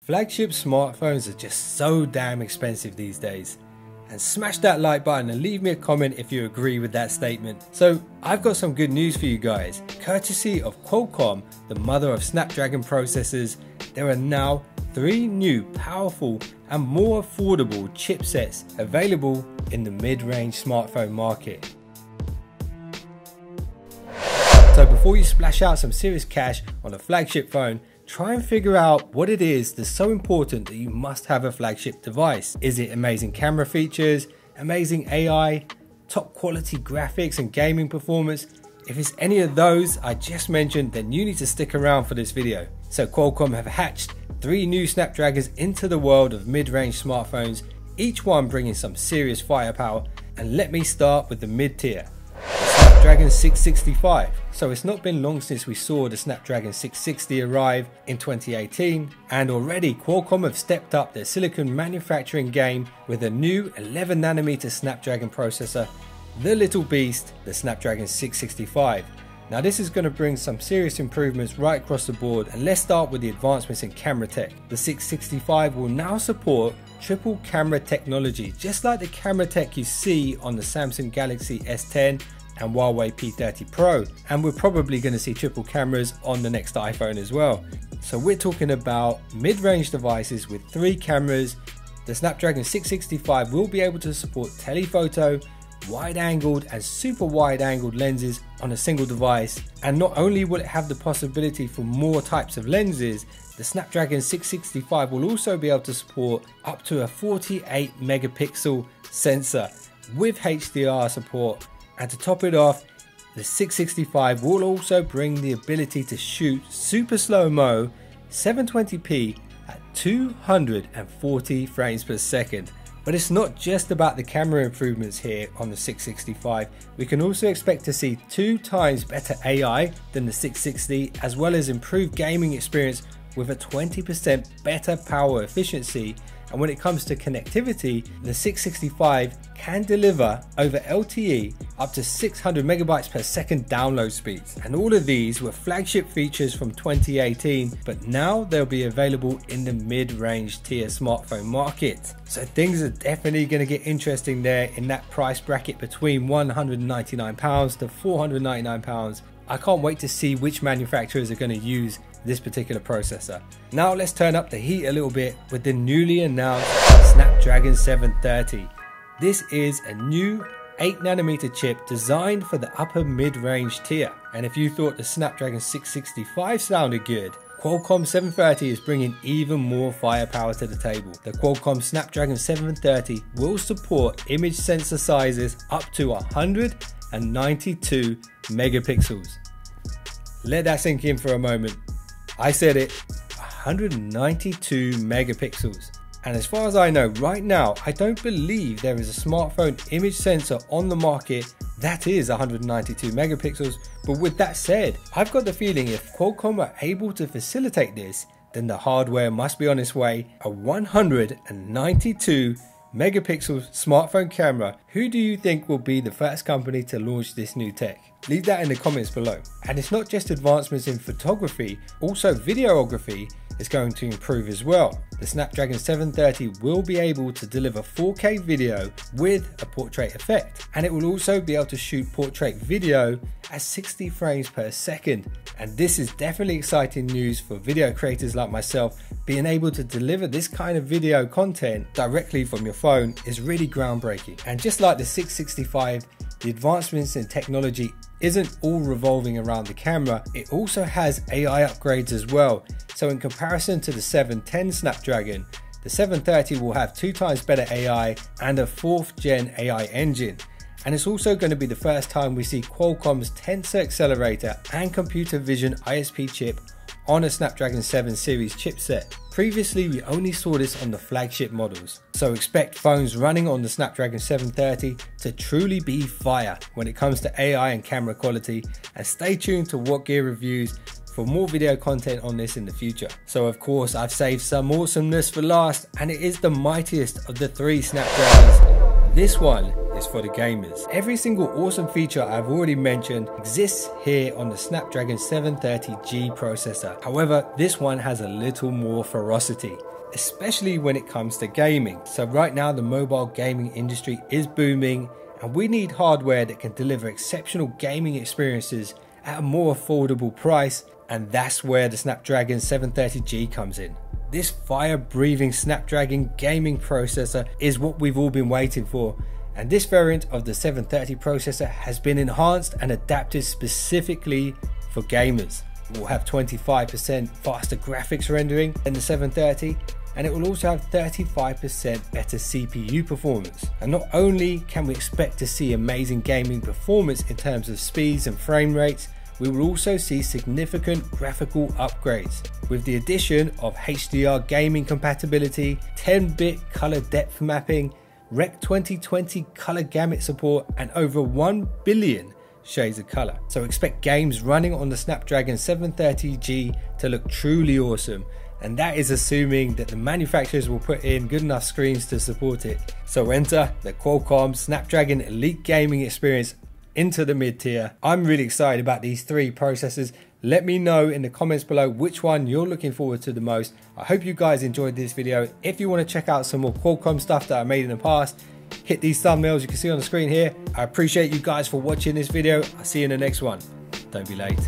Flagship smartphones are just so damn expensive these days. And smash that like button and leave me a comment if you agree with that statement. So I've got some good news for you guys. Courtesy of Qualcomm, the mother of Snapdragon processors, there are now 3 new powerful and more affordable chipsets available in the mid-range smartphone market. So before you splash out some serious cash on a flagship phone, try and figure out what it is that's so important that you must have a flagship device. Is it amazing camera features, amazing AI, top quality graphics and gaming performance? If it's any of those I just mentioned, then you need to stick around for this video. So Qualcomm have hatched 3 new Snapdragons into the world of mid-range smartphones, each one bringing some serious firepower, and let me start with the mid-tier. Snapdragon 665. So it's not been long since we saw the Snapdragon 660 arrive in 2018, and already Qualcomm have stepped up their silicon manufacturing game with a new 11nm Snapdragon processor, the little beast, the Snapdragon 665. Now this is going to bring some serious improvements right across the board, and let's start with the advancements in camera tech. The 665 will now support triple camera technology, just like the camera tech you see on the Samsung Galaxy S10 and Huawei P30 Pro, and we're probably going to see triple cameras on the next iPhone as well. So we're talking about mid-range devices with 3 cameras. The Snapdragon 665 will be able to support telephoto, wide-angled and super wide-angled lenses on a single device, and not only will it have the possibility for more types of lenses, the Snapdragon 665 will also be able to support up to a 48 megapixel sensor with HDR support. And to top it off, the 665 will also bring the ability to shoot super slow-mo 720p at 240 frames per second. But it's not just about the camera improvements here on the 665. We can also expect to see 2 times better AI than the 660, as well as improved gaming experience with a 20% better power efficiency. And when it comes to connectivity, the 665 can deliver over LTE up to 600 megabytes per second download speeds. And all of these were flagship features from 2018, but now they'll be available in the mid-range tier smartphone market. So things are definitely going to get interesting there in that price bracket between £199 to £499. I can't wait to see which manufacturers are going to use this particular processor. Now let's turn up the heat a little bit with the newly announced Snapdragon 730. This is a new 8nm chip designed for the upper mid-range tier. And if you thought the Snapdragon 665 sounded good, Qualcomm 730 is bringing even more firepower to the table. The Qualcomm Snapdragon 730 will support image sensor sizes up to 192 megapixels. Let that sink in for a moment. I said it, 192 megapixels. And as far as I know right now, I don't believe there is a smartphone image sensor on the market that is 192 megapixels. But with that said, I've got the feeling if Qualcomm are able to facilitate this, then the hardware must be on its way. A 192 megapixel smartphone camera. Who do you think will be the first company to launch this new tech? Leave that in the comments below. And it's not just advancements in photography, also videography is going to improve as well. The Snapdragon 730 will be able to deliver 4K video with a portrait effect, and it will also be able to shoot portrait video at 60 frames per second. And this is definitely exciting news for video creators like myself. Being able to deliver this kind of video content directly from your phone is really groundbreaking. And just like the 665, the advancements in technology isn't all revolving around the camera, it also has AI upgrades as well. So in comparison to the 710 Snapdragon, the 730 will have 2 times better AI and a 4th gen AI engine. And it's also going to be the first time we see Qualcomm's Tensor Accelerator and computer vision ISP chip on a Snapdragon 7 series chipset. Previously, we only saw this on the flagship models. So expect phones running on the Snapdragon 730 to truly be fire when it comes to AI and camera quality. And stay tuned to What Gear Reviews for more video content on this in the future. So of course, I've saved some awesomeness for last, and it is the mightiest of the 3 Snapdragons. This one is for the gamers. Every single awesome feature I've already mentioned exists here on the Snapdragon 730G processor. However, this one has a little more ferocity. especially when it comes to gaming. So right now the mobile gaming industry is booming, and we need hardware that can deliver exceptional gaming experiences at a more affordable price, and that's where the Snapdragon 730G comes in. This fire-breathing Snapdragon gaming processor is what we've all been waiting for, and this variant of the 730 processor has been enhanced and adapted specifically for gamers. It will have 25% faster graphics rendering than the 730, and it will also have 35% better CPU performance. And not only can we expect to see amazing gaming performance in terms of speeds and frame rates, we will also see significant graphical upgrades with the addition of HDR gaming compatibility, 10-bit color depth mapping, Rec 2020 color gamut support, and over 1 billion shades of color. So expect games running on the Snapdragon 730G to look truly awesome, and that is assuming that the manufacturers will put in good enough screens to support it. So enter the Qualcomm Snapdragon Elite gaming experience into the mid-tier. I'm really excited about these three processors. Let me know in the comments below which one you're looking forward to the most. I hope you guys enjoyed this video. If you want to check out some more Qualcomm stuff that I made in the past, hit these thumbnails you can see on the screen here. I appreciate you guys for watching this video. I'll see you in the next one. Don't be late.